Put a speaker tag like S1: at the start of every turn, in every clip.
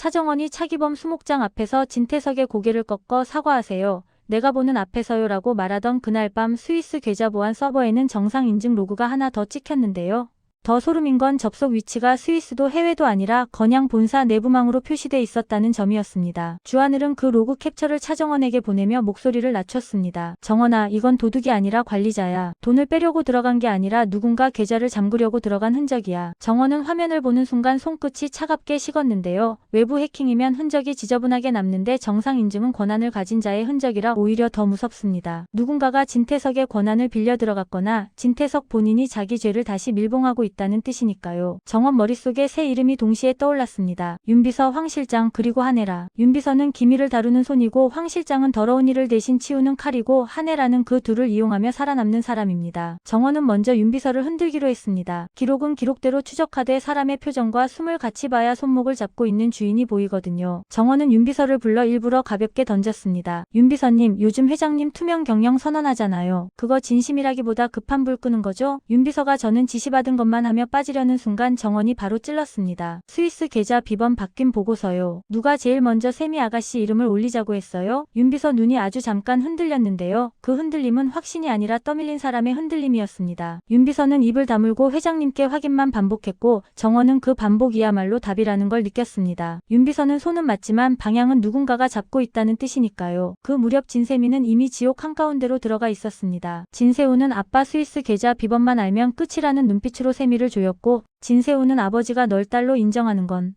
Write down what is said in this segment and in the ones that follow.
S1: 차정원이 차기범 수목장 앞에서 진태석의 고개를 꺾어 사과하세요. 내가 보는 앞에서요 라고 말하던 그날 밤 스위스 계좌 보안 서버에는 정상 인증 로그가 하나 더 찍혔는데요. 더 소름인 건 접속 위치가 스위스도 해외도 아니라 건양 본사 내부망으로 표시돼 있었다는 점이었습니다. 주하늘은 그 로그 캡처를 차정원에게 보내며 목소리를 낮췄습니다. 정원아, 이건 도둑이 아니라 관리자야. 돈을 빼려고 들어간 게 아니라 누군가 계좌를 잠그려고 들어간 흔적이야. 정원은 화면을 보는 순간 손끝이 차갑게 식었는데요. 외부 해킹이면 흔적이 지저분하게 남는데 정상 인증은 권한을 가진 자의 흔적이라 오히려 더 무섭습니다. 누군가가 진태석의 권한을 빌려 들어갔거나 진태석 본인이 자기 죄를 다시 밀봉하고 있다는 뜻이니까요. 정원 머릿속에 새 이름이 동시에 떠올랐습니다. 윤비서, 황 실장, 그리고 한혜라. 윤비서는 기밀을 다루는 손이고 황 실장은 더러운 일을 대신 치우는 칼이고 한혜라는 그 둘을 이용하며 살아남는 사람입니다. 정원은 먼저 윤비서를 흔들기로 했습니다. 기록은 기록대로 추적하되 사람의 표정과 숨을 같이 봐야 손목을 잡고 있는 주인이 보이거든요. 정원은 윤비서를 불러 일부러 가볍게 던졌습니다. 윤비서님, 요즘 회장님 투명 경영 선언하잖아요. 그거 진심이라기보다 급한 불 끄는 거죠? 윤비서가 저는 지시받은 것만 하며 빠지려는 순간 정원이 바로 찔렀습니다. 스위스 계좌 비번 바뀐 보고서요. 누가 제일 먼저 세미 아가씨 이름을 올리자고 했어요? 윤비서 눈이 아주 잠깐 흔들렸는데요. 그 흔들림은 확신이 아니라 떠밀린 사람의 흔들림이었습니다. 윤비서는 입을 다물고 회장님께 확인만 반복했고 정원은 그 반복이야말로 답이라는 걸 느꼈습니다. 윤비서는 손은 맞지만 방향은 누군가가 잡고 있다는 뜻이니까요. 그 무렵 진세미는 이미 지옥 한가운데로 들어가 있었습니다. 진세우는 아빠 스위스 계좌 비번만 알면 끝이라는 눈빛으로 세미를 조였고 진세우는 아버지가 널 딸로 인정하는 건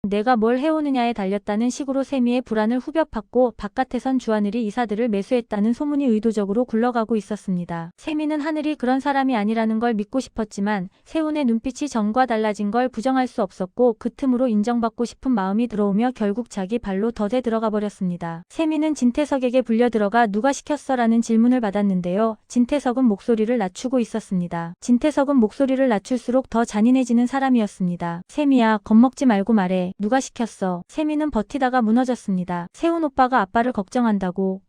S1: 내가 뭘 해오느냐에 달렸다는 식으로 세미의 불안을 후벼 팠고 바깥에선 주하늘이 이사들을 매수했다는 소문이 의도적으로 굴러가고 있었습니다. 세미는 하늘이 그런 사람이 아니라는 걸 믿고 싶었지만 세운의 눈빛이 전과 달라진 걸 부정할 수 없었고 그 틈으로 인정받고 싶은 마음이 들어오며 결국 자기 발로 덫에 들어가 버렸습니다. 세미는 진태석에게 불려 들어가 누가 시켰어? 라는 질문을 받았는데요. 진태석은 목소리를 낮추고 있었습니다. 진태석은 목소리를 낮출수록 더 잔인해지는 사람이었습니다. 세미야, 겁먹지 말고 말해. 누가 시켰어? 세미는 버티다가 무너졌습니다. 세훈 오빠가 아빠를 걱정한다고.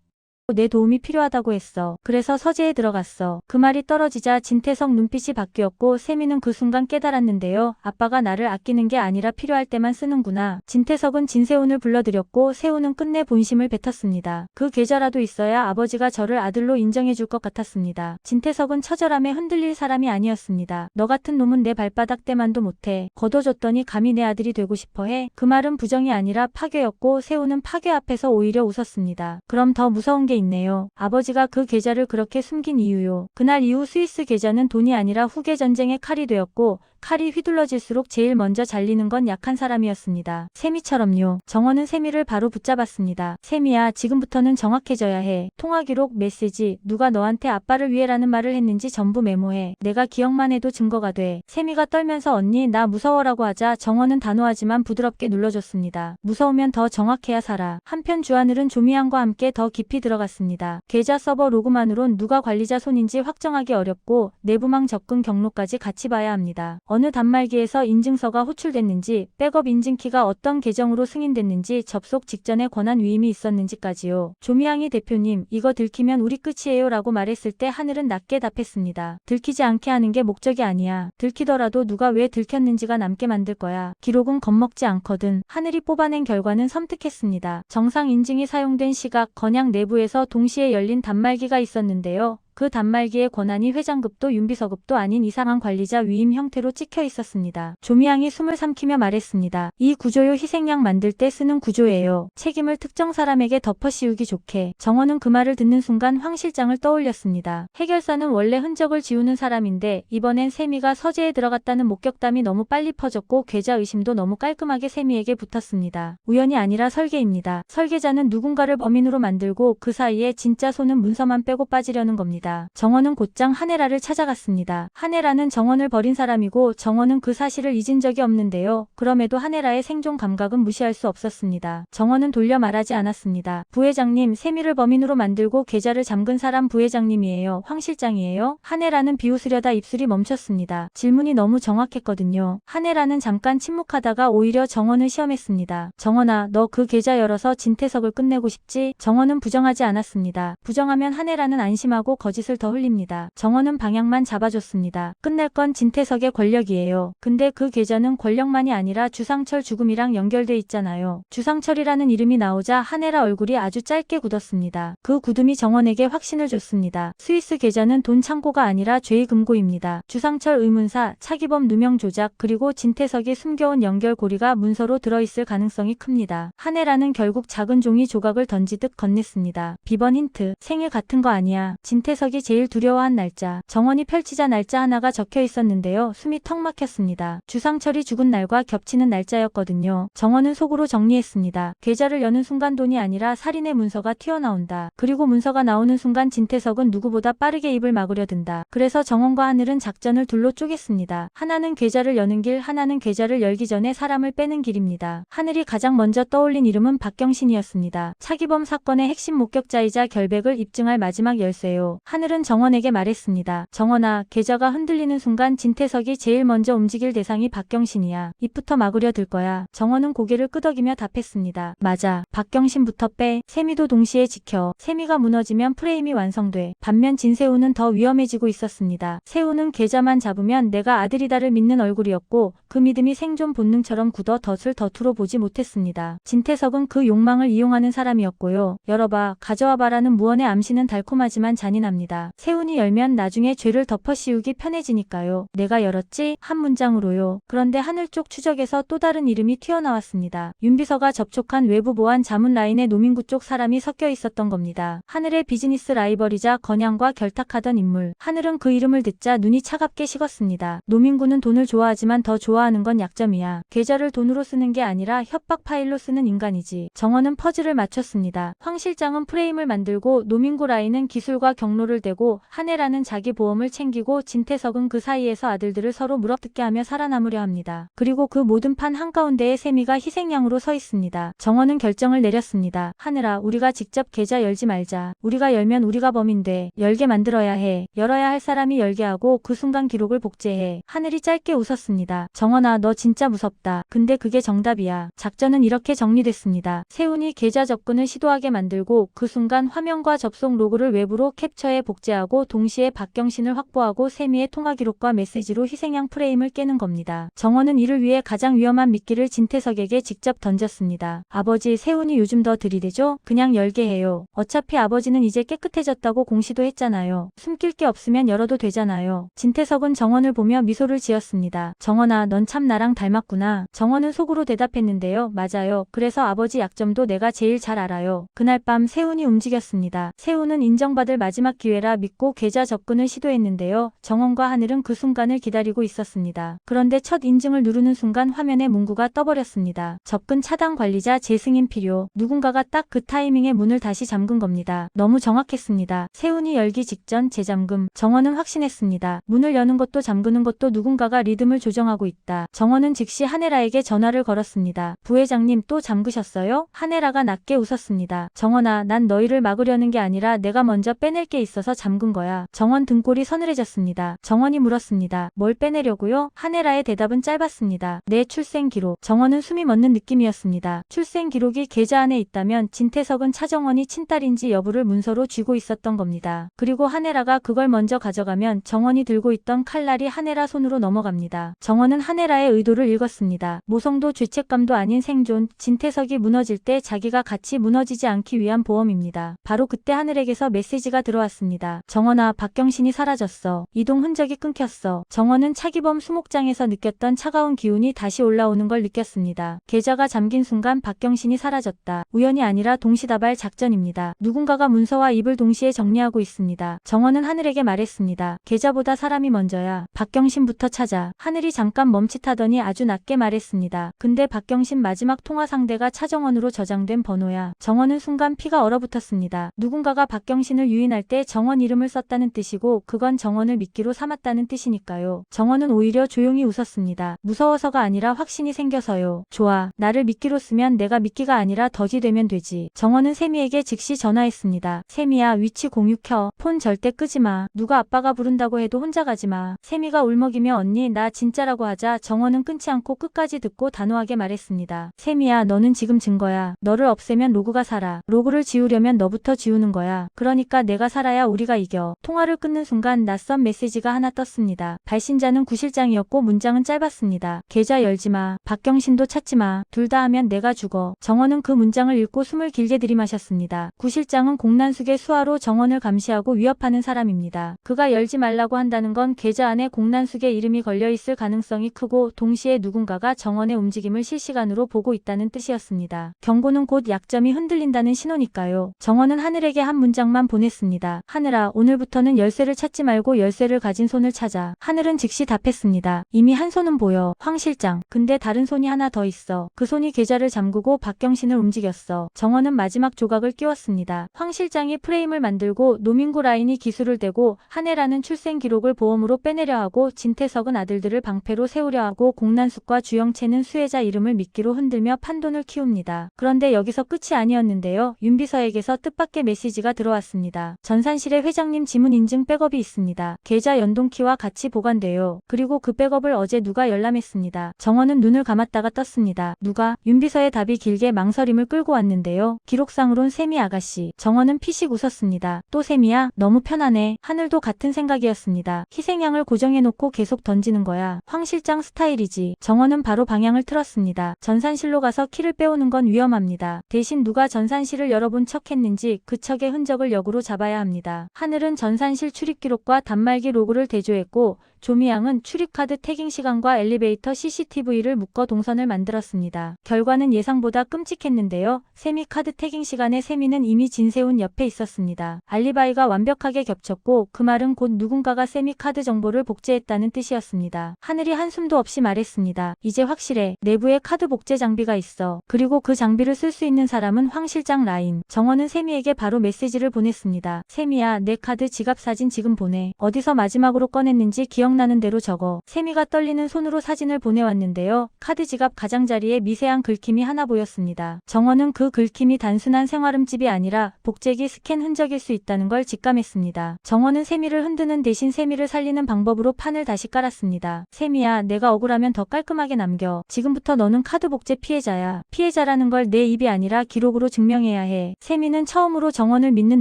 S1: 내 도움이 필요하다고 했어. 그래서 서재에 들어갔어. 그 말이 떨어지자 진태석 눈빛이 바뀌었고 세미는 그 순간 깨달았는데요. 아빠가 나를 아끼는 게 아니라 필요할 때만 쓰는구나. 진태석은 진세훈을 불러들였고 세훈은 끝내 본심을 뱉었습니다. 그 계좌라도 있어야 아버지가 저를 아들로 인정해줄 것 같았습니다. 진태석은 처절함에 흔들릴 사람이 아니었습니다. 너 같은 놈은 내 발바닥 때만도 못해. 거둬줬더니 감히 내 아들이 되고 싶어해? 그 말은 부정이 아니라 파괴였고 세훈은 파괴 앞에서 오히려 웃었습니다. 그럼 더 무서운 게 있네요. 아버지가 그 계좌를 그렇게 숨긴 이유요. 그날 이후 스위스 계좌는 돈이 아니라 후계 전쟁의 칼이 되었고 칼이 휘둘러질수록 제일 먼저 잘리는 건 약한 사람이었습니다. 세미처럼요. 정원은 세미를 바로 붙잡았습니다. 세미야, 지금부터는 정확해져야 해. 통화 기록, 메시지, 누가 너한테 아빠를 위해라는 말을 했는지 전부 메모해. 내가 기억만 해도 증거가 돼. 세미가 떨면서 언니, 나 무서워라고 하자 정원은 단호하지만 부드럽게 눌러줬습니다. 무서우면 더 정확해야 살아. 한편 주하늘은 조미양과 함께 더 깊이 들어갔습니다. 계좌 서버 로그만으론 누가 관리자 손인지 확정하기 어렵고 내부망 접근 경로까지 같이 봐야 합니다. 어느 단말기에서 인증서가 호출됐는지, 백업 인증키가 어떤 계정으로 승인됐는지, 접속 직전에 권한 위임이 있었는지까지요. 조미양이 대표님, 이거 들키면 우리 끝이에요 라고 말했을 때 하늘은 낮게 답했습니다. 들키지 않게 하는 게 목적이 아니야. 들키더라도 누가 왜 들켰는지가 남게 만들 거야. 기록은 겁먹지 않거든. 하늘이 뽑아낸 결과는 섬뜩했습니다. 정상 인증이 사용된 시각, 건양 내부에서 동시에 열린 단말기가 있었는데요. 그 단말기의 권한이 회장급도 윤비서급도 아닌 이상한 관리자 위임 형태로 찍혀 있었습니다. 조미양이 숨을 삼키며 말했습니다. 이 구조요, 희생양 만들 때 쓰는 구조예요. 책임을 특정 사람에게 덮어씌우기 좋게. 정원은 그 말을 듣는 순간 황 실장을 떠올렸습니다. 해결사는 원래 흔적을 지우는 사람인데 이번엔 세미가 서재에 들어갔다는 목격담이 너무 빨리 퍼졌고 계좌 의심도 너무 깔끔하게 세미에게 붙었습니다. 우연이 아니라 설계입니다. 설계자는 누군가를 범인으로 만들고 그 사이에 진짜 손은 문서만 빼고 빠지려는 겁니다. 정원은 곧장 한혜라를 찾아갔습니다. 한혜라는 정원을 버린 사람이고 정원은 그 사실을 잊은 적이 없는데요. 그럼에도 한혜라의 생존 감각은 무시할 수 없었습니다. 정원은 돌려 말하지 않았습니다. 부회장님, 세미를 범인으로 만들고 계좌를 잠근 사람 부회장님이에요. 황 실장이에요? 한혜라는 비웃으려다 입술이 멈췄습니다. 질문이 너무 정확했거든요. 한혜라는 잠깐 침묵하다가 오히려 정원을 시험했습니다. 정원아, 너 그 계좌 열어서 진태석을 끝내고 싶지? 정원은 부정하지 않았습니다. 부정하면 한혜라는 안심하고 거짓을 더 흘립니다. 정원은 방향만 잡아줬습니다. 끝날 건 진태석의 권력이에요. 근데 그 계좌는 권력만이 아니라 주상철 죽음이랑 연결돼 있잖아요. 주상철이라는 이름이 나오자 한혜라 얼굴이 아주 짧게 굳었습니다. 그 굳음이 정원에게 확신을 줬습니다. 스위스 계좌는 돈 창고가 아니라 죄의 금고입니다. 주상철 의문사, 차기범 누명 조작, 그리고 진태석이 숨겨온 연결고리가 문서로 들어있을 가능성이 큽니다. 한혜라는 결국 작은 종이 조각을 던지듯 건넸습니다. 비번 힌트, 생일 같은 거 아니야. 진태석이 제일 두려워한 날짜. 정원이 펼치자 날짜 하나가 적혀 있었는데요. 숨이 턱 막혔습니다. 주상철이 죽은 날과 겹치는 날짜였거든요. 정원은 속으로 정리했습니다. 계좌를 여는 순간 돈이 아니라 살인의 문서가 튀어나온다. 그리고 문서가 나오는 순간 진태석은 누구보다 빠르게 입을 막으려 든다. 그래서 정원과 하늘은 작전을 둘로 쪼갰습니다. 하나는 계좌를 여는 길, 하나는 계좌를 열기 전에 사람을 빼는 길입니다. 하늘이 가장 먼저 떠올린 이름은 박경신이었습니다. 차기범 사건의 핵심 목격자이자 결백을 입증할 마지막 열쇠요. 하늘은 정원에게 말했습니다. 정원아, 계좌가 흔들리는 순간 진태석이 제일 먼저 움직일 대상이 박경신이야. 입부터 막으려 들 거야. 정원은 고개를 끄덕이며 답했습니다. 맞아. 박경신부터 빼. 세미도 동시에 지켜. 세미가 무너지면 프레임이 완성돼. 반면 진세우는 더 위험해지고 있었습니다. 세우는 계좌만 잡으면 내가 아들이다를 믿는 얼굴이었고 그 믿음이 생존 본능처럼 굳어 덫을 덫으로 보지 못했습니다. 진태석은 그 욕망을 이용하는 사람이었고요. 열어봐, 가져와봐라는 무언의 암시는 달콤하지만 잔인합니다. 세운이 열면 나중에 죄를 덮어씌우기 편해지니까요. 내가 열었지? 한 문장으로요. 그런데 하늘 쪽 추적에서 또 다른 이름이 튀어나왔습니다. 윤비서가 접촉한 외부 보안 자문 라인에 노민구 쪽 사람이 섞여 있었던 겁니다. 하늘의 비즈니스 라이벌이자 건양과 결탁하던 인물. 하늘은 그 이름을 듣자 눈이 차갑게 식었습니다. 노민구는 돈을 좋아하지만 더 좋아하는 건 약점이야. 계좌를 돈으로 쓰는 게 아니라 협박 파일로 쓰는 인간이지. 정원은 퍼즐을 맞췄습니다. 황 실장은 프레임을 만들고 노민구 라인은 기술과 경로를 대고 한혜라는 자기 보험을 챙기고 진태석은 그 사이에서 아들들을 서로 물어뜯게 하며 살아남으려 합니다. 그리고 그 모든 판 한가운데에 세미가 희생양으로 서 있습니다. 정원은 결정을 내렸습니다. 하늘아, 우리가 직접 계좌 열지 말자. 우리가 열면 우리가 범인돼. 열게 만들어야 해. 열어야 할 사람이 열게 하고 그 순간 기록을 복제해. 하늘이 짧게 웃었습니다. 정원아, 너 진짜 무섭다. 근데 그게 정답이야. 작전은 이렇게 정리됐습니다. 세운이 계좌 접근을 시도하게 만들고 그 순간 화면과 접속 로그를 외부로 캡처해 복제하고 동시에 박경신을 확보하고 세미의 통화 기록과 메시지로 희생양 프레임을 깨는 겁니다. 정원은 이를 위해 가장 위험한 미끼를 진태석에게 직접 던졌습니다. 아버지, 세운이 요즘 더 들이대죠? 그냥 열게 해요. 어차피 아버지는 이제 깨끗해졌다고 공시도 했잖아요. 숨길 게 없으면 열어도 되잖아요. 진태석은 정원을 보며 미소를 지었습니다. 정원아, 넌 참 나랑 닮았구나. 정원은 속으로 대답했는데요. 맞아요. 그래서 아버지 약점도 내가 제일 잘 알아요. 그날 밤 세운이 움직였습니다. 세운은 인정받을 마지막 기회라 믿고 계좌 접근을 시도했는데요. 정원과 하늘은 그 순간을 기다리고 있었습니다. 그런데 첫 인증을 누르는 순간 화면에 문구가 떠버렸습니다. 접근 차단 관리자 재승인 필요. 누군가가 딱 그 타이밍에 문을 다시 잠근 겁니다. 너무 정확했습니다. 세운이 열기 직전 재잠금. 정원은 확신했습니다. 문을 여는 것도 잠그는 것도 누군가가 리듬을 조정하고 있다. 정원은 즉시 한혜라에게 전화를 걸었습니다. 부회장님, 또 잠그셨어요? 한혜라가 낮게 웃었습니다. 정원아, 난 너희를 막으려는 게 아니라 내가 먼저 빼낼 게 있어서 잠근 거야. 정원 등골이 서늘해졌습니다. 정원이 물었습니다. 뭘 빼내려고요? 한혜라의 대답은 짧았습니다. 내 출생 기록. 정원은 숨이 멎는 느낌이었습니다. 출생 기록이 계좌 안에 있다면 진태석은 차정원이 친딸인지 여부를 문서로 쥐고 있었던 겁니다. 그리고 한혜라가 그걸 먼저 가져가면 정원이 들고 있던 칼날이 한혜라 손으로 넘어갑니다. 정원은 한혜라의 의도를 읽었습니다. 모성도 죄책감도 아닌 생존. 진태석이 무너질 때 자기가 같이 무너지지 않기 위한 보험입니다. 바로 그때 하늘에게서 메시지가 들어왔습니다. 정원아, 박경신이 사라졌어. 이동 흔적이 끊겼어. 정원은 차기범 수목장에서 느꼈던 차가운 기운이 다시 올라오는 걸 느꼈습니다. 계좌가 잠긴 순간 박경신이 사라졌다. 우연이 아니라 동시다발 작전입니다. 누군가가 문서와 입을 동시에 정리하고 있습니다. 정원은 하늘에게 말했습니다. 계좌보다 사람이 먼저야. 박경신부터 찾아. 하늘이 잠깐 멈칫하더니 아주 낮게 말했습니다. 근데 박경신 마지막 통화 상대가 차정원으로 저장된 번호야. 정원은 순간 피가 얼어붙었습니다. 누군가가 박경신을 유인할 때 정원 이름을 썼다는 뜻이고 그건 정원을 미끼로 삼았다는 뜻이니까요. 정원은 오히려 조용히 웃었습니다. 무서워서가 아니라 확신이 생겨서요. 좋아. 나를 미끼로 쓰면 내가 미끼가 아니라 아니라 덫이 되면 되지. 정원은 세미에게 즉시 전화했습니다. 세미야, 위치 공유 켜. 폰 절대 끄지 마. 누가 아빠가 부른다고 해도 혼자 가지 마. 세미가 울먹이며 언니 나 진짜라고 하자 정원은 끊지 않고 끝까지 듣고 단호하게 말했습니다. 세미야, 너는 지금 증거야. 너를 없애면 로그가 살아. 로그를 지우려면 너부터 지우는 거야. 그러니까 내가 살아야 우리가 이겨. 통화를 끊는 순간 낯선 메시지가 하나 떴습니다. 발신자는 구실장이었고 문장은 짧았습니다. 계좌 열지 마. 박경신도 찾지 마. 둘 다 하면 내가 죽어. 정원은 그 문장을 읽고 숨을 길게 들이마셨습니다. 구실장은 공난숙의 수하로 정원을 감시하고 위협하는 사람입니다. 그가 열지 말라고 한다는 건 계좌 안에 공난숙의 이름이 걸려있을 가능성이 크고 동시에 누군가가 정원의 움직임을 실시간으로 보고 있다는 뜻이었습니다. 경고는 곧 약점이 흔들린다는 신호니까요. 정원은 하늘에게 한 문장만 보냈습니다. 하늘아, 오늘부터는 열쇠를 찾지 말고 열쇠를 가진 손을 찾아. 하늘은 즉시 답했습니다. 이미 한 손은 보여. 황 실장. 근데 다른 손이 하나 더 있어. 그 손이 계좌를 잠그고 박경신을 움직였어. 정원은 마지막 조각을 끼웠습니다. 황 실장이 프레임을 만들고 노민구 라인이 기술을 대고 한혜라는 출생 기록을 보험으로 빼내려 하고 진태석은 아들들을 방패로 세우려 하고 공난숙과 주영채는 수혜자 이름을 미끼로 흔들며 판돈을 키웁니다. 그런데 여기서 끝이 아니었는데요. 윤비서에게서 뜻밖의 메시지가 들어왔습니다. 전산실에 회장님 지문 인증 백업이 있습니다. 계좌 연동키와 같이 보관돼요. 그리고 그 백업을 어제 누가 열람했습니다. 정원은 눈을 감았다가 떴습니다. 누가? 윤비서의 답이 길게 망설임을 끌고 왔는데요. 기록상으론 세미 아가씨. 정원은 피식 웃었습니다. 또 세미야? 너무 편하네. 하늘도 같은 생각이었습니다. 희생양을 고정해놓고 계속 던지는 거야. 황 실장 스타일이지. 정원은 바로 방향을 틀었습니다. 전산실로 가서 키를 빼오는 건 위험합니다. 대신 누가 전산실을 열어본 척 했는지 그 척의 흔적을 역으로 잡아야 합니다. 하늘은 전산실 출입 기록과 단말기 로그를 대조했고 조미양은 출입카드 태깅 시간과 엘리베이터 CCTV를 묶어 동선을 만들었습니다. 결과는 예상보다 끔찍했는데요. 세미 카드 태깅 시간에 세미는 이미 진세훈 옆에 있었습니다. 알리바이가 완벽하게 겹쳤고 그 말은 곧 누군가가 세미 카드 정보를 복제했다는 뜻이었습니다. 하늘이 한숨도 없이 말했습니다. 이제 확실해. 내부에 카드 복제 장비가 있어. 그리고 그 장비를 쓸 수 있는 사람은 황 실장 라인. 정원은 세미에게 바로 메시지를 보냈습니다. 세미야, 내 카드 지갑 사진 지금 보내. 어디서 마지막으로 꺼냈는지 기억나는 대로 적어. 세미가 떨리는 손으로 사진을 보내왔는데요. 카드 지갑 가장자리에 미세한 긁힘이 하나 보였습니다. 정원은 그 긁힘이 단순한 생활음집이 아니라 복제기 스캔 흔적일 수 있다는 걸 직감했습니다. 정원은 세미를 흔드는 대신 세미를 살리는 방법으로 판을 다시 깔았습니다. 세미야, 내가 억울하면 더 깔끔하게 남겨. 지금부터 너는 카드 복제 피해자야. 피해자라는 걸 내 입이 아니라 기록으로 증명해야 해. 세미는 처음으로 정원을 믿는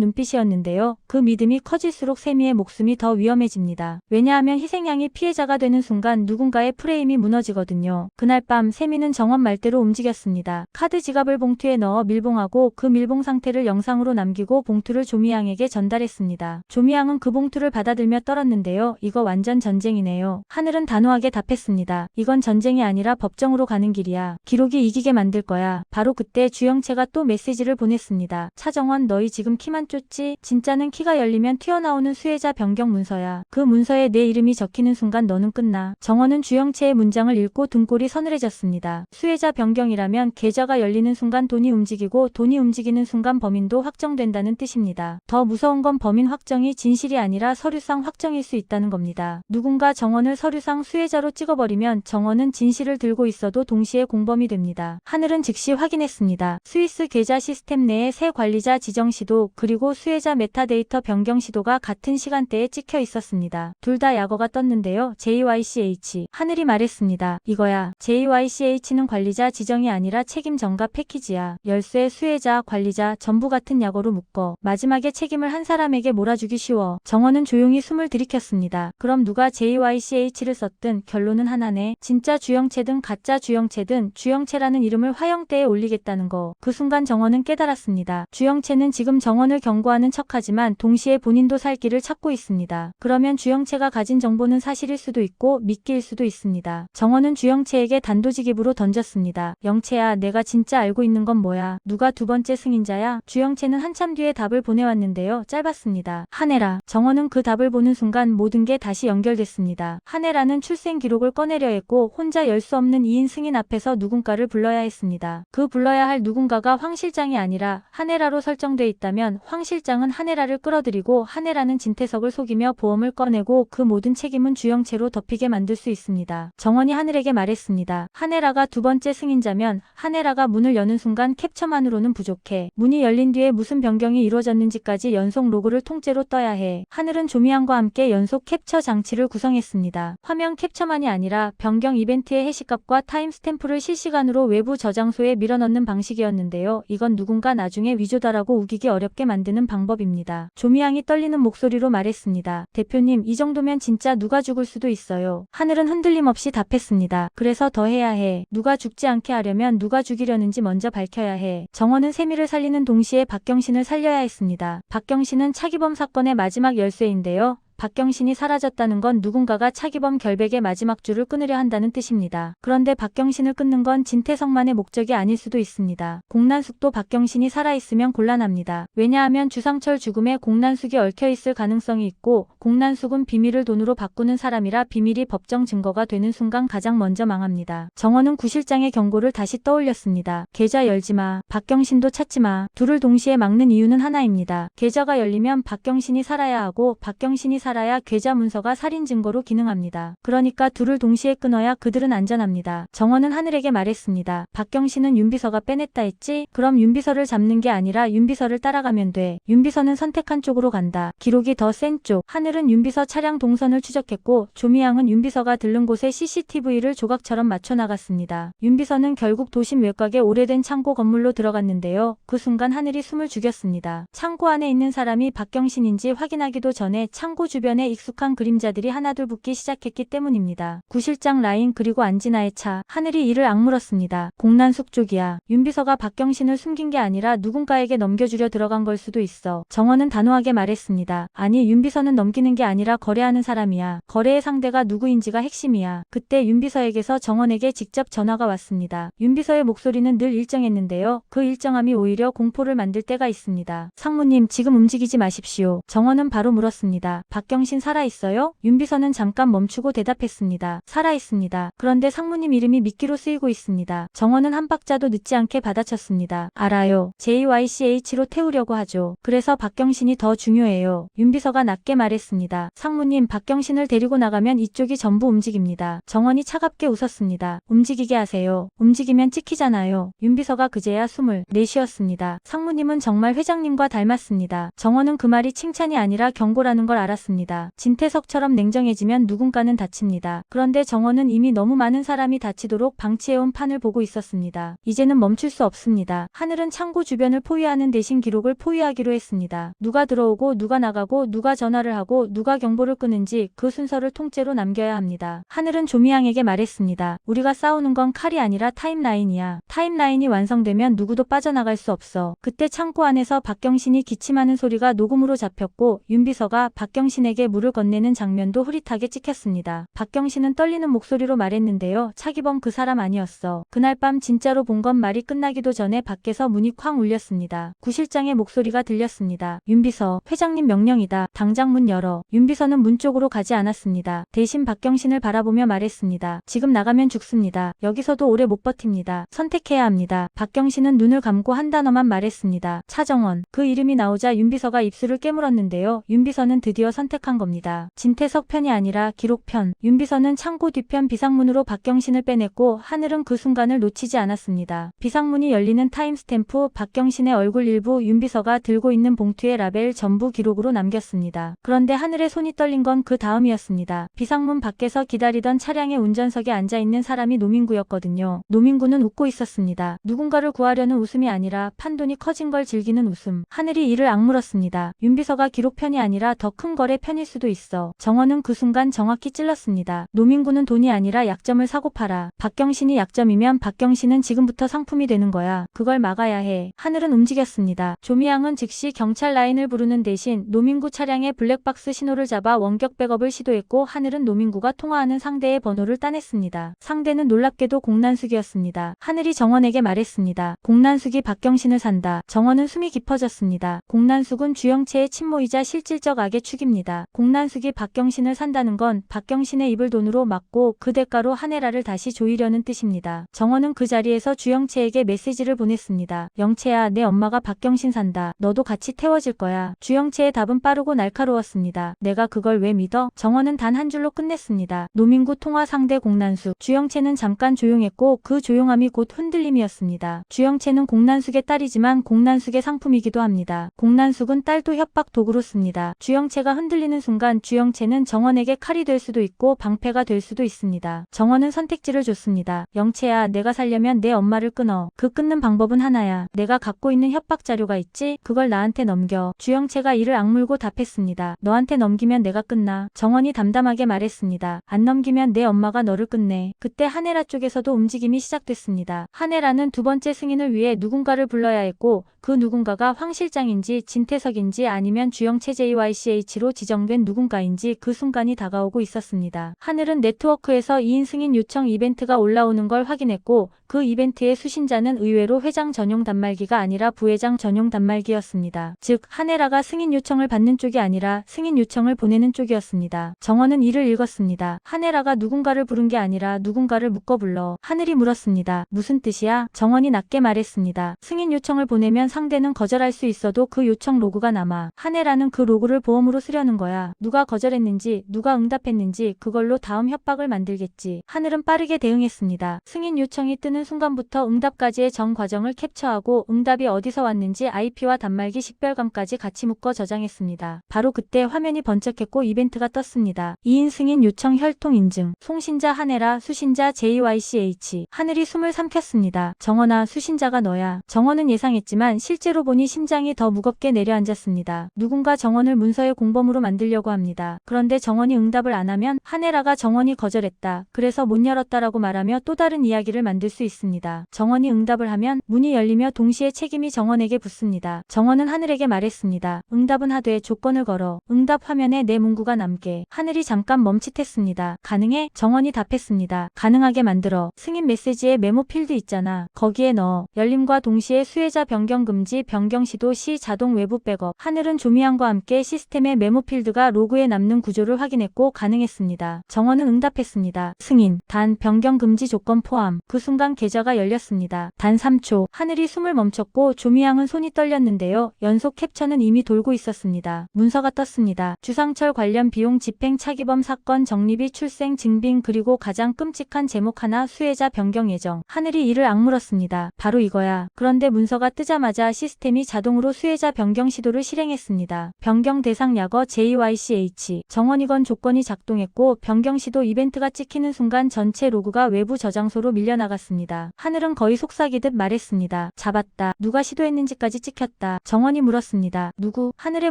S1: 눈빛이었는데요. 그 믿음이 커질수록 세미의 목숨이 더 위험해집니다. 왜냐하면 희생양이 피해자가 되는 순간 누군가의 프레임이 무너지거든요. 그날 밤 세미는 정원 말대로 움직였습니다. 카드 지갑을 봉투에 넣어 밀봉하고 그 밀봉 상태를 영상으로 남기고 봉투를 조미양에게 전달했습니다. 조미양은 그 봉투를 받아들며 떨었는데요. 이거 완전 전쟁이네요. 하늘은 단호하게 답했습니다. 이건 전쟁이 아니라 법정으로 가는 길이야. 기록이 이기게 만들 거야. 바로 그때 주영채가 또 메시지를 보냈습니다. 차정원, 너희 지금 키만 쫓지? 진짜는 키가 열리면 튀어나오는 수혜자 변경 문서야. 그 문서에 내 이름이 적히는 순간 너는 끝나. 정원은 주영채의 문장을 읽고 등골이 서늘해졌습니다. 수혜자 변경이라면 계좌가 열리는 순간 돈이 움직이고 돈이 움직이는 순간 범인도 확정된다는 뜻입니다. 더 무서운 건 범인 확정이 진실이 아니라 서류상 확정일 수 있다는 겁니다. 누군가 정원을 서류상 수혜자로 찍어버리면 정원은 진실을 들고 있어도 동시에 공범이 됩니다. 하늘은 즉시 확인했습니다. 스위스 계좌 시스템 내에 새 관리자 지정 시도 그리고 수혜자 메타데이터 변경 시도가 같은 시간대에 찍혀 있었습니다. 둘 다 약어가 떴는데요. JYCH. 하늘이 말했습니다. 이거야. JYCH는 관리자 지정이 아니라 책임 전가 패키지야. 열쇠, 수혜자, 관리자 전부 같은 약어로 묶어. 마지막에 책임을 한 사람에게 몰아주기 쉬워. 정원은 조용히 숨을 들이켰습니다. 그럼 누가 JYCH를 썼든 결론은 하나네. 진짜 주영채든 가짜 주영채든 주영채라는 이름을 화영대에 올리겠다는 거. 그 순간 정원은 깨달았습니다. 주영채는 지금 정원을 경고하는 척하지만 동시에 본인도 살 길을 찾고 있습니다. 그러면 주영채가 가진 정보는 사실일 수도 있고 미끼일 수도 있습니다. 정원은 주영채에게 단도직입으로 던졌습니다. 영채야, 내가 진짜 알고 있는 건 뭐야? 누가 두 번째 승인자야? 주영채는 한참 뒤에 답을 보내왔는데요. 짧았습니다. 한혜라. 정원은 그 답을 보는 순간 모든 게 다시 연결됐습니다. 한혜라는 출생 기록을 꺼내려 했고 혼자 열 수 없는 2인 승인 앞에서 누군가를 불러야 했습니다. 그 불러야 할 누군가가 황 실장이 아니라 한혜라로 설정돼 있다면 황 실장은 한혜라를 끌어들이고 한혜라는 진태석을 속이며 보험을 꺼내고 그 모든 책임을 책임은 주영채로 덮이게 만들 수 있습니다. 정원이 하늘에게 말했습니다. 하네라가 두 번째 승인자면 하네라가 문을 여는 순간 캡처만으로는 부족해. 문이 열린 뒤에 무슨 변경이 이루어졌는지까지 연속 로그를 통째로 떠야 해. 하늘은 조미양과 함께 연속 캡처 장치를 구성했습니다. 화면 캡처만이 아니라 변경 이벤트의 해시값과 타임스탬프를 실시간으로 외부 저장소에 밀어넣는 방식이었는데요. 이건 누군가 나중에 위조다라고 우기기 어렵게 만드는 방법입니다. 조미양이 떨리는 목소리로 말했습니다. 대표님, 이 정도면 진짜 누가 죽을 수도 있어요. 하늘은 흔들림 없이 답했습니다. 그래서 더 해야 해. 누가 죽지 않게 하려면 누가 죽이려는지 먼저 밝혀야 해. 정원은 세미를 살리는 동시에 박경신을 살려야 했습니다. 박경신은 차기범 사건의 마지막 열쇠인데요. 박경신이 사라졌다는 건 누군가가 차기범 결백의 마지막 줄을 끊으려 한다는 뜻입니다. 그런데 박경신을 끊는 건 진태석만의 목적이 아닐 수도 있습니다. 공난숙도 박경신이 살아있으면 곤란합니다. 왜냐하면 주상철 죽음에 공난숙이 얽혀있을 가능성이 있고 공난숙은 비밀을 돈으로 바꾸는 사람이라 비밀이 법정 증거가 되는 순간 가장 먼저 망합니다. 정원은 구실장의 경고를 다시 떠올렸습니다. 계좌 열지마. 박경신도 찾지마. 둘을 동시에 막는 이유는 하나입니다. 계좌가 열리면 박경신이 살아야 하고 박경신이 살아야 계좌 문서가 살인 증거로 기능합니다. 그러니까 둘을 동시에 끊어야 그들은 안전합니다. 정원은 하늘에게 말했습니다. 박경신은 윤비서가 빼냈다 했지? 그럼 윤비서를 잡는 게 아니라 윤비서를 따라가면 돼. 윤비서는 선택한 쪽으로 간다. 기록이 더 센 쪽. 하늘은 윤비서 차량 동선을 추적했고 조미양은 윤비서가 들른 곳에 CCTV를 조각처럼 맞춰 나갔습니다. 윤비서는 결국 도심 외곽의 오래된 창고 건물로 들어갔는데요. 그 순간 하늘이 숨을 죽였습니다. 창고 안에 있는 사람이 박경신인지 확인하기도 전에 창고 주변에 익숙한 그림자들이 하나둘 붙기 시작했기 때문입니다. 구실장 라인 그리고 안진아의 차. 하늘이 이를 악물었습니다. 공난숙 쪽이야. 윤비서가 박경신을 숨긴 게 아니라 누군가에게 넘겨주려 들어간 걸 수도 있어. 정원은 단호하게 말했습니다. 아니, 윤비서는 넘기는 게 아니라 거래하는 사람이야. 거래의 상대가 누구인지가 핵심이야. 그때 윤비서에게서 정원에게 직접 전화가 왔습니다. 윤비서의 목소리는 늘 일정했는데요. 그 일정함이 오히려 공포를 만들 때가 있습니다. 상무님, 지금 움직이지 마십시오. 정원은 바로 물었습니다. 박경신 살아있어요? 윤비서는 잠깐 멈추고 대답했습니다. 살아있습니다. 그런데 상무님 이름이 미끼로 쓰이고 있습니다. 정원은 한 박자도 늦지 않게 받아쳤습니다. 알아요. JYCH로 태우려고 하죠. 그래서 박경신이 더 중요해요. 윤비서가 낮게 말했습니다. 상무님, 박경신을 데리고 나가면 이쪽이 전부 움직입니다. 정원이 차갑게 웃었습니다. 움직이게 하세요. 움직이면 찍히잖아요. 윤비서가 그제야 숨을 내쉬었습니다. 상무님은 정말 회장님과 닮았습니다. 정원은 그 말이 칭찬이 아니라 경고라는 걸 알았습니다. 진태석처럼 냉정해지면 누군가는 다칩니다. 그런데 정원은 이미 너무 많은 사람이 다치도록 방치해온 판을 보고 있었습니다. 이제는 멈출 수 없습니다. 하늘은 창고 주변을 포위하는 대신 기록을 포위하기로 했습니다. 누가 들어오고 누가 나가고 누가 전화를 하고 누가 경보를 끄는지 그 순서를 통째로 남겨야 합니다. 하늘은 조미양에게 말했습니다. 우리가 싸우는 건 칼이 아니라 타임라인이야. 타임라인이 완성되면 누구도 빠져나갈 수 없어. 그때 창고 안에서 박경신이 기침하는 소리가 녹음으로 잡혔고 윤비서가 박경신에게 물을 건네는 장면도 흐릿하게 찍혔습니다. 박경신은 떨리는 목소리로 말했는데요. 차기범 그 사람 아니었어. 그날 밤 진짜로 본 건 말이 끝나기도 전에 밖에서 문이 쾅 울렸습니다. 구실장의 목소리가 들렸습니다. 윤비서, 회장님 명령이다. 당장 문 열어. 윤비서는 문 쪽으로 가지 않았습니다. 대신 박경신을 바라보며 말했습니다. 지금 나가면 죽습니다. 여기서도 오래 못 버팁니다. 선택해야 합니다. 박경신은 눈을 감고 한 단어만 말했습니다. 차정원. 그 이름이 나오자 윤비서가 입술을 깨물었는데요. 윤비서는 드디어 선택한 겁니다. 진태석 편이 아니라 기록 편. 윤비서는 창고 뒤편 비상문으로 박경신을 빼냈고 하늘은 그 순간을 놓치지 않았습니다. 비상문이 열리는 타임스탬프, 박경신의 얼굴 일부, 윤비서가 들고 있는 봉투의 라벨 전부 기록으로 남겼습니다. 그런데 하늘의 손이 떨린 건 그 다음이었습니다. 비상문 밖에서 기다리던 차량의 운전석에 앉아있는 사람이 노민구였거든요. 노민구는 웃고 있었습니다. 누군가를 구하려는 웃음이 아니라 판돈이 커진 걸 즐기는 웃음. 하늘이 이를 악물었습니다. 윤비서가 기록 편이 아니라 더 큰 거래 편일 수도 있어. 정원은 그 순간 정확히 찔렀습니다. 노민구는 돈이 아니라 약점을 사고 팔아. 박경신이 약점이면 박경신은 지금부터 상품이 되는 거야. 그걸 막아야 해. 하늘은 움직였습니다. 조미양은 즉시 경찰 라인을 부르는 대신 노민구 차량의 블랙박스 신호를 잡아 원격 백업을 시도했고 하늘은 노민구가 통화하는 상대의 번호를 따냈습니다. 상대는 놀랍게도 공난숙이었습니다. 하늘이 정원에게 말했습니다. 공난숙이 박경신을 산다. 정원은 숨이 깊어졌습니다. 공난숙은 주영채의 친모이자 실질적 악의 축입니다. 말했습니다. 공난숙이 박경신을 산다는 건 박경신의 입을 돈으로 막고 그 대가로 한혜라를 다시 조이려는 뜻입니다. 정원은 그 자리에서 주영채에게 메시지를 보냈습니다. 영채야, 내 엄마가 박경신 산다. 너도 같이 태워질 거야. 주영채의 답은 빠르고 날카로웠습니다. 내가 그걸 왜 믿어? 정원은 단 한 줄로 끝냈습니다. 노민구 통화 상대 공난숙. 주영채는 잠깐 조용했고 그 조용함이 곧 흔들림이었습니다. 주영채는 공난숙의 딸이지만 공난숙의 상품이기도 합니다. 공난숙은 딸도 협박 도구로 씁니다. 주영채가 흔들리는 순간 주영채는 정원에게 칼이 될 수도 있고 방패가 될 수도 있습니다. 정원은 선택지를 줬습니다. 영채야, 내가 살려면 내 엄마를 끊어. 그 끊는 방법은 하나야. 내가 갖고 있는 협박 자료가 있지? 그걸 나한테 넘겨. 주영채가 이를 악물고 답했습니다. 너한테 넘기면 내가 끝나. 정원이 담담하게 말했습니다. 안 넘기면 내 엄마가 너를 끝내. 그때 한혜라 쪽에서도 움직임이 시작됐습니다. 한혜라는 두 번째 승인을 위해 누군가를 불러야 했고 그 누군가가 황 실장인지 진태석인지 아니면 주영채 JYCH로 지정된 누군가인지 그 순간이 다가오고 있었습니다. 하늘은 네트워크에서 2인 승인 요청 이벤트가 올라오는 걸 확인했고 그 이벤트의 수신자는 의외로 회장 전용 단말기가 아니라 부회장 전용 단말기였습니다. 즉 한혜라가 승인 요청을 받는 쪽이 아니라 승인 요청을 보내는 쪽이었습니다. 정원은 이를 읽었습니다. 한혜라가 누군가를 부른 게 아니라 누군가를 묶어 불러. 하늘이 물었습니다. 무슨 뜻이야? 정원이 낮게 말했습니다. 승인 요청을 보내면 상대는 거절할 수 있어도 그 요청 로그가 남아. 한혜라는 그 로그를 보험으로 쓰려는 거야. 누가 거절했는지 누가 응답했는지 그걸로 다음 협박을 만들겠지. 하늘은 빠르게 대응했습니다. 승인 요청이 뜨는 순간부터 응답까지의 전 과정을 캡처하고 응답이 어디서 왔는지 IP와 단말기 식별감까지 같이 묶어 저장했습니다. 바로 그때 화면이 번쩍했고 이벤트가 떴습니다. 2인 승인 요청 혈통 인증. 송신자 한혜라, 수신자 JYCH. 하늘이 숨을 삼켰습니다. 정원아, 수신자가 너야. 정원은 예상했지만 실제로 보니 심장이 더 무겁게 내려앉았습니다. 누군가 정원을 문서의 공범으로 만들려고 합니다. 그런데 정원이 응답을 안 하면 한혜라가 정원이 거절했다. 그래서 못 열었다라고 말하며 또 다른 이야기를 만들 수 있습니다. 정원이 응답을 하면 문이 열리며 동시에 책임이 정원에게 붙습니다. 정원은 하늘에게 말했습니다. 응답은 하되 조건을 걸어. 응답 화면에 내 문구가 남게. 하늘이 잠깐 멈칫했습니다. 가능해? 정원이 답했습니다. 가능하게 만들어. 승인 메시지에 메모 필드 있잖아. 거기에 넣어. 열림과 동시에 수혜자 변경 금지, 변경 시도 시 자동 외부 백업. 하늘은 조미양과 함께 시스템의 메모 필드가 로그에 남는 구조를 확인했고 가능했습니다. 정원은 응답했습니다. 승인. 단 변경 금지 조건 포함. 그 순간 계좌가 열렸습니다. 단 3초. 하늘이 숨을 멈췄고 조미양은 손이 떨렸는데요. 연속 캡처는 이미 돌고 있었습니다. 문서가 떴습니다. 주상철 관련 비용 집행 차기범 사건 정리비 출생 증빙 그리고 가장 끔찍한 제목 하나 수혜자 변경 예정. 하늘이 이를 악물었습니다. 바로 이거야. 그런데 문서가 뜨자마자 시스템이 자동으로 수혜자 변경 시도를 실행했습니다. 변경 대상 약어 JYCH. 정원이건 조건이 작동했고 변경 시도 이벤트가 찍히는 순간 전체 로그가 외부 저장소로 밀려나갔습니다. 하늘은 거의 속삭이듯 말했습니다. 잡았다. 누가 시도했는지까지 찍혔다. 정원이 물었습니다. 누구? 하늘의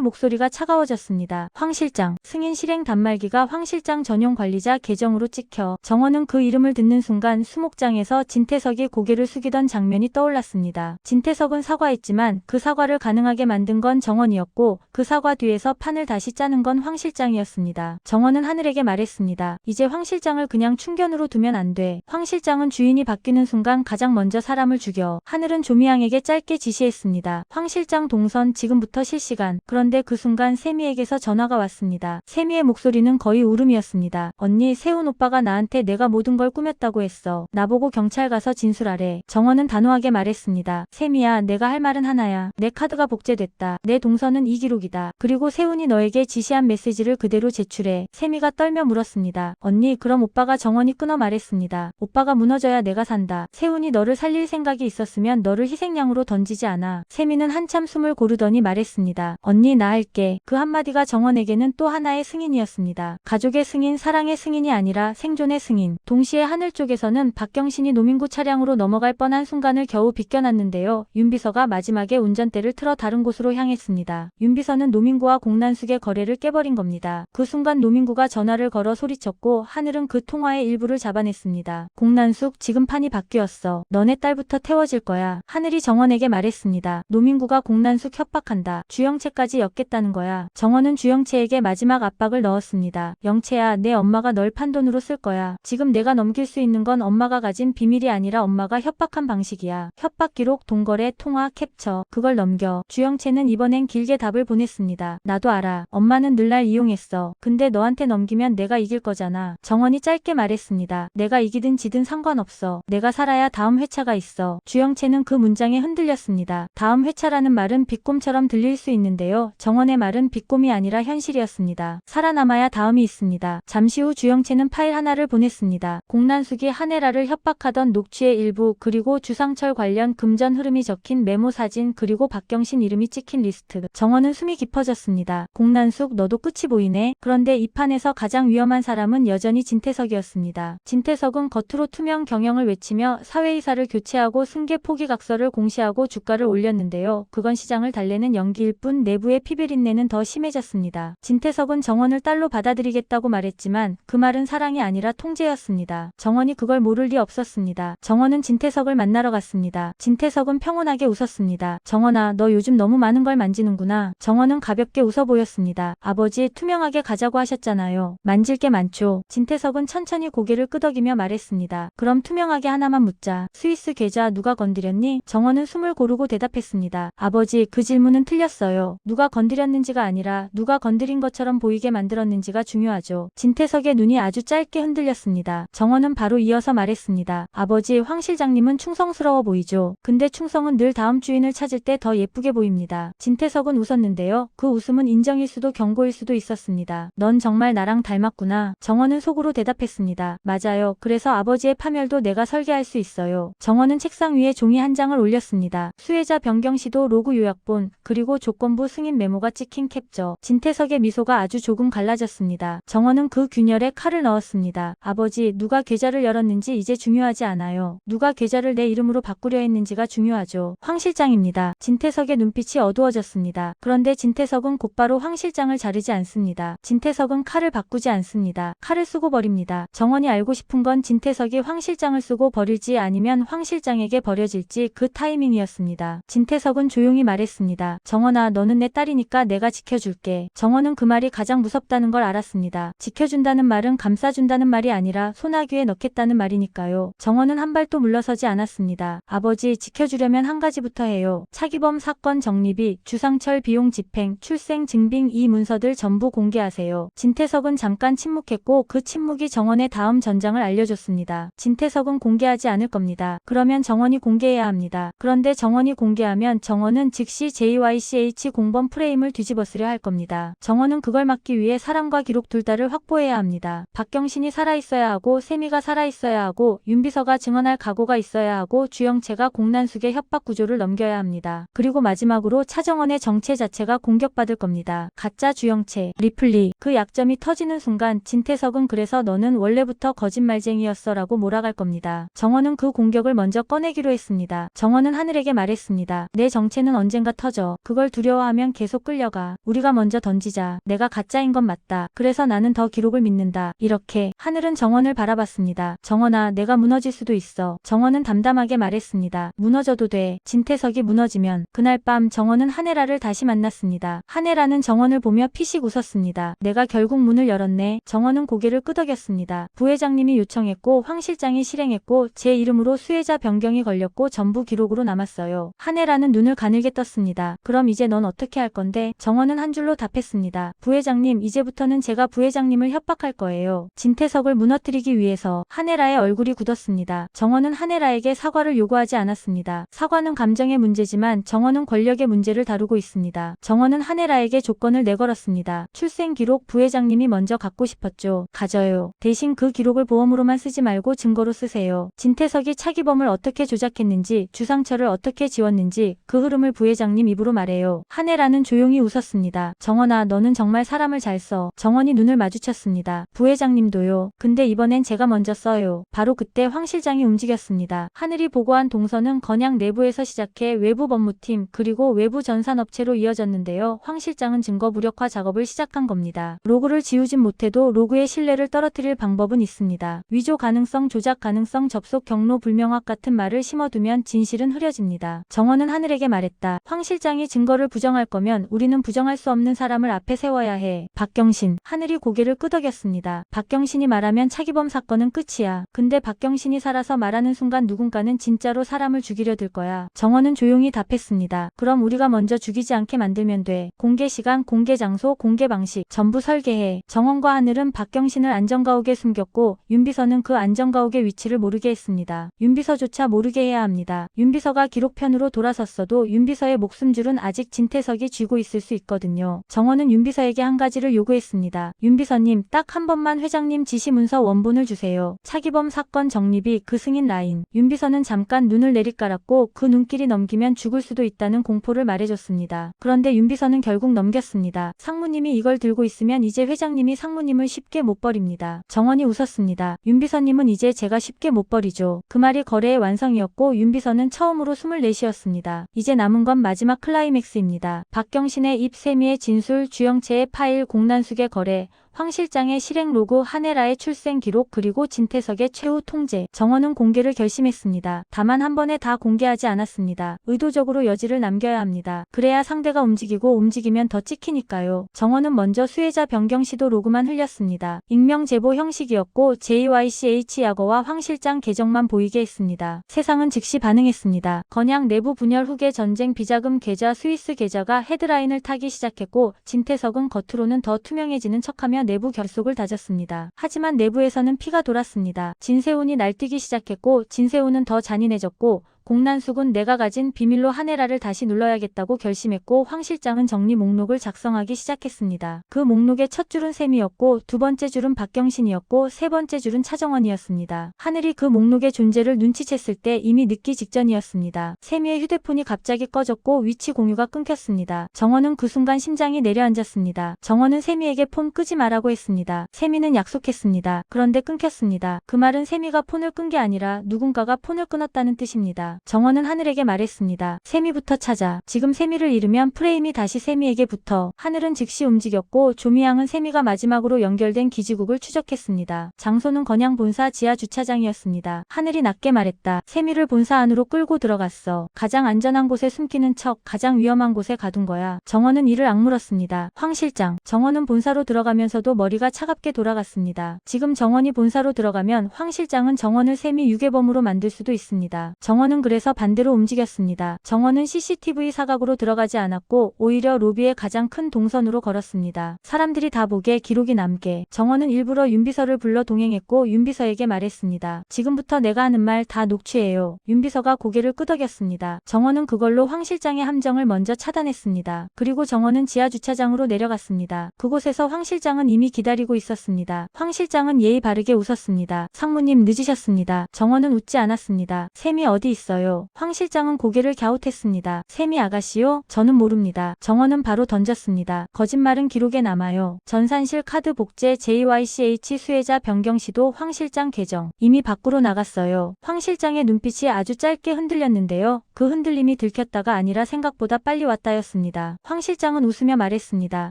S1: 목소리가 차가워졌습니다. 황 실장. 승인 실행 단말기가 황 실장 전용 관리자 계정으로 찍혀. 정원은 그 이름을 듣는 순간 수목장에서 진태석이 고개를 숙이던 장면이 떠올랐습니다. 진태석은 사과했지만 그 사과를 가능하게 만든 건 정원이었고 그 사과 뒤에서 판을 다시 짜는 건 황 실장이었습니다. 정원은 하늘에게 말했습니다. 이제 황 실장을 그냥 충견으로 두면 안 돼. 황 실장은 주인이 바뀌는 순간 가장 먼저 사람을 죽여. 하늘은 조미양에게 짧게 지시했습니다. 황 실장 동선 지금부터 실시간. 그런데 그 순간 세미에게서 전화가 왔습니다. 세미의 목소리는 거의 울음이었습니다. 언니, 세훈 오빠가 나한테 내가 모든 걸 꾸몄다고 했어. 나보고 경찰 가서 진술하래. 정원은 단호하게 말했습니다. 세미야, 내가 할 말은 하나야. 내 카드가 복제됐다. 내 동선은 이 기록이다. 그리고 세훈이 너에게 지시한 메시지를 그대로 제출해. 세미가 떨며 물었습니다. 언니, 그럼 오빠가 정원이 끊어 말했습니다. 오빠가 무너져야 내가 산다. 세훈이 너를 살릴 생각이 있었으면 너를 희생양으로 던지지 않아. 세미는 한참 숨을 고르더니 말했습니다. 언니, 나 할게. 그 한마디가 정원에게는 또 하나의 승인이었습니다. 가족의 승인, 사랑의 승인이 아니라 생존의 승인. 동시에 하늘 쪽에서는 박경신이 노민구 차량으로 넘어갈 뻔한 순간을 겨우 비껴났는데요. 윤비서가 마지막에 운전대를 틀어 다른 곳으로 향했습니다. 윤비서는 노민구와 공난숙의 거래를 깨버린 겁니다. 그 순간 노민구가 전화를 걸어 소리쳤고 하늘은 그 통화의 일부를 잡아냈습니다. 공난숙, 지금 판이 바뀌었어. 너네 딸부터 태워질 거야. 하늘이 정원에게 말했습니다. 노민구가 공난숙 협박한다. 주영채까지 엮겠다는 거야. 정원은 주영채에게 마지막 압박을 넣었습니다. 영채야, 내 엄마가 널 판돈으로 쓸 거야. 지금 내가 넘길 수 있는 건 엄마가 가진 비밀이 아니라 엄마가 협박한 방식이야. 협박 기록, 동거래, 통화, 캡처. 그걸 넘겨. 주영채는 이번엔 길게 답을 보냈습니다. 나도 알아. 엄마 엄마는 늘 날 이용했어. 근데 너한테 넘기면 내가 이길 거잖아. 정원이 짧게 말했습니다. 내가 이기든 지든 상관없어. 내가 살아야 다음 회차가 있어. 주영채는 그 문장에 흔들렸습니다. 다음 회차라는 말은 비꼼처럼 들릴 수 있는데요. 정원의 말은 비꼼이 아니라 현실이었습니다. 살아남아야 다음이 있습니다. 잠시 후 주영채는 파일 하나를 보냈습니다. 공난숙이 한혜라를 협박하던 녹취의 일부, 그리고 주상철 관련 금전 흐름이 적힌 메모 사진, 그리고 박경신 이름이 찍힌 리스트. 정원은 숨이 깊어졌습니다. 공난숙, 너도 끝이 보이네. 그런데 이 판에서 가장 위험한 사람은 여전히 진태석이었습니다. 진태석은 겉으로 투명 경영을 외치며 사회이사를 교체하고 승계 포기각서를 공시하고 주가를 올렸는데요. 그건 시장을 달래는 연기일 뿐 내부의 피비린내는 더 심해졌습니다. 진태석은 정원을 딸로 받아들이겠다고 말했지만 그 말은 사랑이 아니라 통제였습니다. 정원이 그걸 모를 리 없었습니다. 정원은 진태석을 만나러 갔습니다. 진태석은 평온하게 웃었습니다. 정원아, 너 요즘 너무 많은 걸 만지는구나. 정원은 가볍게 웃어 보였습니다. 아버지, 투명하게 가자고 하셨잖아요. 만질 게 많죠. 진태석은 천천히 고개를 끄덕이며 말했습니다. 그럼 투명하게 하나만 묻자. 스위스 계좌 누가 건드렸니? 정원은 숨을 고르고 대답했습니다. 아버지, 그 질문은 틀렸어요. 누가 건드렸는지가 아니라 누가 건드린 것처럼 보이게 만들었는지가 중요하죠. 진태석의 눈이 아주 짧게 흔들렸습니다. 정원은 바로 이어서 말했습니다. 아버지, 황 실장님은 충성스러워 보이죠. 근데 충성은 늘 다음 주인을 찾을 때 더 예쁘게 보입니다. 진태석은 웃었는데요. 그 웃음은 인정일 수도 경고일 수도 있었습니다. 넌 정말 나랑 닮았구나. 정원은 속으로 대답했습니다. 맞아요. 그래서 아버지의 파멸도 내가 설계할 수 있어요. 정원은 책상 위에 종이 한 장을 올렸습니다. 수혜자 변경 시도 로그 요약본, 그리고 조건부 승인 메모가 찍힌 캡처. 진태석의 미소가 아주 조금 갈라졌습니다. 정원은 그 균열에 칼을 넣었습니다. 아버지, 누가 계좌를 열었는지 이제 중요하지 않아요. 누가 계좌를 내 이름으로 바꾸려 했는지가 중요하죠. 황 실장입니다. 진태석의 눈빛이 어두워졌습니다. 그런데 진태석은 곧바로 황 실장을 자르지 않습니다. 진태석은 칼을 바꾸지 않습니다. 칼을 쓰고 버립니다. 정원이 알고 싶은 건 진태석이 황 실장을 쓰고 버릴지 아니면 황 실장에게 버려질지 그 타이밍이었습니다. 진태석은 조용히 말했습니다. 정원아, 너는 내 딸이니까 내가 지켜줄게. 정원은 그 말이 가장 무섭다는 걸 알았습니다. 지켜준다는 말은 감싸준다는 말이 아니라 소나귀에 넣겠다는 말이니까요. 정원은 한 발도 물러서지 않았습니다. 아버지, 지켜주려면 한 가지부터 해요. 차기범 사건 적립이, 주상철 비용 집행, 출생 증빙 이 문서들 전부 공개하세요. 진태석은 잠깐 침묵했고 그 침묵이 정원의 다음 전장을 알려줬습니다. 진태석은 공개하지 않을 겁니다. 그러면 정원이 공개해야 합니다. 그런데 정원이 공개하면 정원은 즉시 JYCH 공범 프레임을 뒤집어쓰려 할 겁니다. 정원은 그걸 막기 위해 사람과 기록 둘 다를 확보해야 합니다. 박경신이 살아있어야 하고 세미가 살아있어야 하고 윤비서가 증언할 각오가 있어야 하고 주영채가 공난숙의 협박 구조를 넘겨야 합니다. 그리고 마지막으로 차정원의 정체 자체가 공격받을 겁니다. 가짜 주영채, 리플리. 그 약점이 터지는 순간 진태석은 그래서 너는 원래부터 거짓말쟁이였어 라고 몰아갈 겁니다. 정원은 그 공격을 먼저 꺼내기로 했습니다. 정원은 하늘에게 말했습니다. 내 정체는 언젠가 터져. 그걸 두려워하면 계속 끌려가. 우리가 먼저 던지자. 내가 가짜인 건 맞다. 그래서 나는 더 기록을 믿는다. 이렇게 하늘은 정원을 바라봤습니다. 정원아, 내가 무너질 수도 있어. 정원은 담담하게 말했습니다. 무너져도 돼. 진태석이 무너지면. 그날 밤 정원은 한혜라를 다시 만났습니다. 한혜라는 정원을 보며 피식 웃었습니다. 내가 결국 문을 열었네. 정원은 고개를 끄덕였습니다. 부회장님이 요청했고 황 실장이 실행했고 제 이름으로 수혜자 변경이 걸렸고 전부 기록으로 남았어요. 한혜라는 눈을 가늘게 떴습니다. 그럼 이제 넌 어떻게 할 건데? 정원은 한 줄로 답했습니다. 부회장님, 이제부터는 제가 부회장님을 협박할 거예요. 진태석을 무너뜨리기 위해서. 한혜라의 얼굴이 굳었습니다. 정원은 한혜라에게 사과를 요구하지 않았습니다. 사과는 감정의 문제지만 정원은 권력의 문제를 다루고 있습니다. 정원은 한혜라에게 조건을 내걸었습니다. 출생 기록 부회장님이 먼저 갖고 싶었죠. 가져요. 대신 그 기록을 보험으로만 쓰지 말고 증거로 쓰세요. 진태석이 차기범을 어떻게 조작했는지, 주상철을 어떻게 지웠는지 그 흐름을 부회장님 입으로 말해요. 한혜라는 조용히 웃었습니다. 정원아, 너는 정말 사람을 잘 써. 정원이 눈을 마주쳤습니다. 부회장님도요. 근데 이번엔 제가 먼저 써요. 바로 그때 황 실장이 움직였습니다. 하늘이 보고한 동선은 건양 내부에서 시작해 외부 법무팀 그리고 외부 전산업체로 이어졌는데요. 황 실장은 증거 무력화 작업을 시작한 겁니다. 로그를 지우진 못해도 로그의 신뢰를 떨어뜨릴 방법은 있습니다. 위조 가능성, 조작 가능성, 접속 경로 불명확 같은 말을 심어두면 진실은 흐려집니다. 정원은 하늘에게 말했다. 황 실장이 증거를 부정할 거면 우리는 부정할 수 없는 사람을 앞에 세워야 해. 박경신. 하늘이 고개를 끄덕였습니다. 박경신이 말하면 차기범 사건은 끝이야. 근데 박경신이 살아서 말하는 순간 누군가는 진짜로 사람을 죽이려 들 거야. 정원은 조용히 답했습니다. 그럼 우리가 먼저 죽이지 않게 만들면 돼. 공개 시간, 공개 장소, 공개 방식 전부 설계해. 정원과 하늘은 박경신을 안전가옥에 숨겼고 윤비서는 그 안전가옥의 위치를 모르게 했습니다. 윤비서조차 모르게 해야 합니다. 윤비서가 기록편으로 돌아섰어도 윤비서의 목숨줄은 아직 진태석이 쥐고 있을 수 있거든요. 정원은 윤비서에게 한 가지를 요구했습니다. 윤비서님, 딱 한 번만 회장님 지시문서 원본을 주세요. 차기범 사건 정립이 그 승인 라인. 윤비서는 잠깐 눈을 내리깔았고 그 눈길이 넘기면 죽을 수도 있다는 공포를 말해줬습니다. 그런데 윤비서는 결국 넘겼습니다. 상무님이 이걸 들고 있으면 이제 회장님이 상무님을 쉽게 못 버립니다. 정원이 웃었습니다. 윤비서님은 이제 제가 쉽게 못 버리죠. 그 말이 거래의 완성이었고 윤비서는 처음으로 숨을 내쉬었습니다. 이제 남은 건 마지막 클라이맥스입니다. 박경신의 입, 세미의 진술, 주영채의 파일, 공난숙의 거래, 황 실장의 실행 로그, 한혜라의 출생 기록, 그리고 진태석의 최후 통제. 정원은 공개를 결심했습니다. 다만 한 번에 다 공개하지 않았습니다. 의도적으로 여지를 남겨야 합니다. 그래야 상대가 움직이고 움직이면 더 찍히니까요. 정원은 먼저 수혜자 변경 시도 로그만 흘렸습니다. 익명 제보 형식이었고 JYCH 약어와 황 실장 계정만 보이게 했습니다. 세상은 즉시 반응했습니다. 건양 내부 분열 후계 전쟁 비자금 계좌 스위스 계좌가 헤드라인을 타기 시작했고 진태석은 겉으로는 더 투명해지는 척하며 내부 결속을 다졌습니다. 하지만 내부에서는 피가 돌았습니다. 진세훈이 날뛰기 시작했고 진세훈은 더 잔인해졌고 공난숙은 내가 가진 비밀로 한혜라를 다시 눌러야겠다고 결심했고 황 실장은 정리 목록을 작성하기 시작했습니다. 그 목록의 첫 줄은 셈이었고 두 번째 줄은 박경신이었고 세 번째 줄은 차정원이었습니다. 하늘이 그 목록의 존재를 눈치챘을 때 이미 늦기 직전이었습니다. 세미의 휴대폰이 갑자기 꺼졌고 위치 공유가 끊겼습니다. 정원은 그 순간 심장이 내려앉았습니다. 정원은 세미에게 폰 끄지 말라고 했습니다. 세미는 약속했습니다. 그런데 끊겼습니다. 그 말은 세미가 폰을 끈 게 아니라 누군가가 폰을 끊었다는 뜻입니다. 정원은 하늘에게 말했습니다. 세미부터 찾아. 지금 세미를 잃으면 프레임이 다시 세미에게 붙어. 하늘은 즉시 움직였고 조미양은 세미가 마지막으로 연결된 기지국을 추적했습니다. 장소는 건양 본사 지하 주차장이었습니다. 하늘이 낮게 말했다. 세미를 본사 안으로 끌고 들어갔어. 가장 안전한 곳에 숨기는 척 가장 위험한 곳에 가둔 거야. 정원은 이를 악물었습니다. 황 실장. 정원은 본사로 들어가면서도 머리가 차갑게 돌아갔습니다. 지금 정원이 본사로 들어가면 황 실장은 정원을 세미 유괴범으로 만들 수도 있습니다. 정원은 그래서 반대로 움직였습니다. 정원은 CCTV 사각으로 들어가지 않았고 오히려 로비의 가장 큰 동선으로 걸었습니다. 사람들이 다 보게, 기록이 남게. 정원은 일부러 윤비서를 불러 동행했고 윤비서에게 말했습니다. 지금부터 내가 하는 말 다 녹취해요. 윤비서가 고개를 끄덕였습니다. 정원은 그걸로 황 실장의 함정을 먼저 차단했습니다. 그리고 정원은 지하 주차장으로 내려갔습니다. 그곳에서 황 실장은 이미 기다리고 있었습니다. 황 실장은 예의 바르게 웃었습니다. 상무님 늦으셨습니다. 정원은 웃지 않았습니다. 셈이 어디 있어요? 황 실장은 고개를 갸웃했습니다. 셈이 아가씨요? 저는 모릅니다. 정원은 바로 던졌습니다. 거짓말은 기록에 남아요. 전산실 카드 복제 JYCH 수혜자 변경 시도 황 실장 계정. 이미 밖으로 나갔어요. 황 실장의 눈빛이 아주 짧게 흔들렸는데요. 그 흔들림이 들켰다가 아니라 생각보다 빨리 왔다였습니다. 황 실장은 웃으며 말했습니다.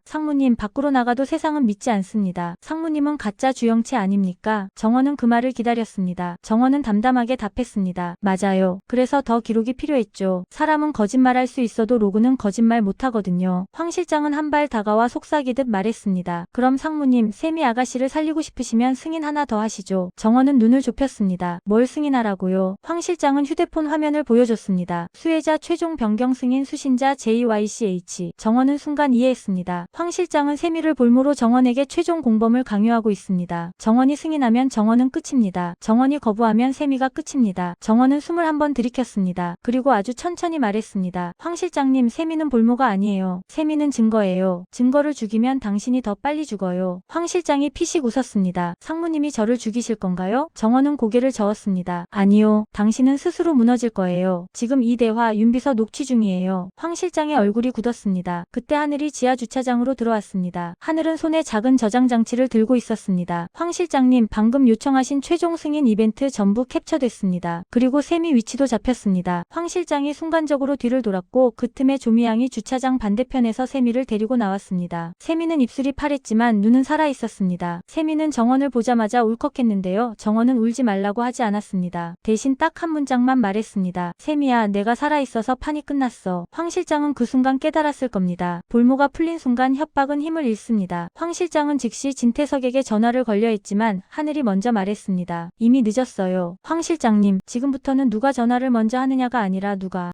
S1: 상무님, 밖으로 나가도 세상은 믿지 않습니다. 상무님은 가짜 주영채 아닙니까? 정원은 그 말을 기다렸습니다. 정원은 담담하게 답했습니다. 맞아요. 그래서 더 기록이 필요했죠. 사람은 거짓말할 수 있어도 로그는 거짓말 못하거든요. 황 실장은 한 발 다가와 속삭이듯 말했습니다. 그럼 상무님, 세미 아가씨를 살리고 싶으시면 승인 하나 더 하시죠. 정원은 눈을 좁혔습니다. 뭘 승인하라고요? 황 실장은 휴대폰 화면을 보여줬습니다. 수혜자 최종 변경 승인 수신자 JYCH. 정원은 순간 이해했습니다. 황 실장은 세미를 볼모로 정원에게 최종 공범을 강요하고 있습니다. 정원이 승인하면 정원은 끝입니다. 정원이 거부하면 세미가 끝입니다. 정원은 숨을 한번 들이켰습니다. 그리고 아주 천천히 말했습니다. 황 실장님, 세미는 볼모가 아니에요. 세미는 증거예요. 증거를 죽이면 당신이 더 빨리 죽어요. 황 실장이 피식 웃었습니다. 상무님이 저를 죽이실 건가요? 정원은 고개를 저었습니다. 아니요. 당신은 스스로 무너질 거예요. 지금 이 대화 윤비서 녹취 중이에요. 황 실장의 얼굴이 굳었습니다. 그때 하늘이 지하 주차장으로 들어왔습니다. 하늘은 손에 작은 저장 장치를 들고 있었습니다. 황 실장님, 방금 요청하신 최종 승인 이벤트 전부 캡처됐습니다. 그리고 세미 위치도 잡혔습니다. 황 실장이 순간적으로 뒤를 돌았고 그 틈에 조미양이 주차장 반대편에서 세미를 데리고 나왔습니다. 세미는 입술이 파랬지만 눈은 살아있었습니다. 세미는 정원을 보자마자 울컥했는데요. 정원은 울지 말라고 하지 않았습니다. 대신 딱 한 문장만 말했습니다. 세미야, 내가 살아있어서 판이 끝났어. 황 실장은 그 순간 깨달았을 겁니다. 볼모가 풀린 순간 협박은 힘을 잃습니다. 황 실장은 즉시 진태석에게 전화를 걸려 했지만 하늘이 먼저 말했습니다. 이미 늦었어요. 황 실장님, 지금부터는 누가 전화를 먼저 하느냐가 아니라 누가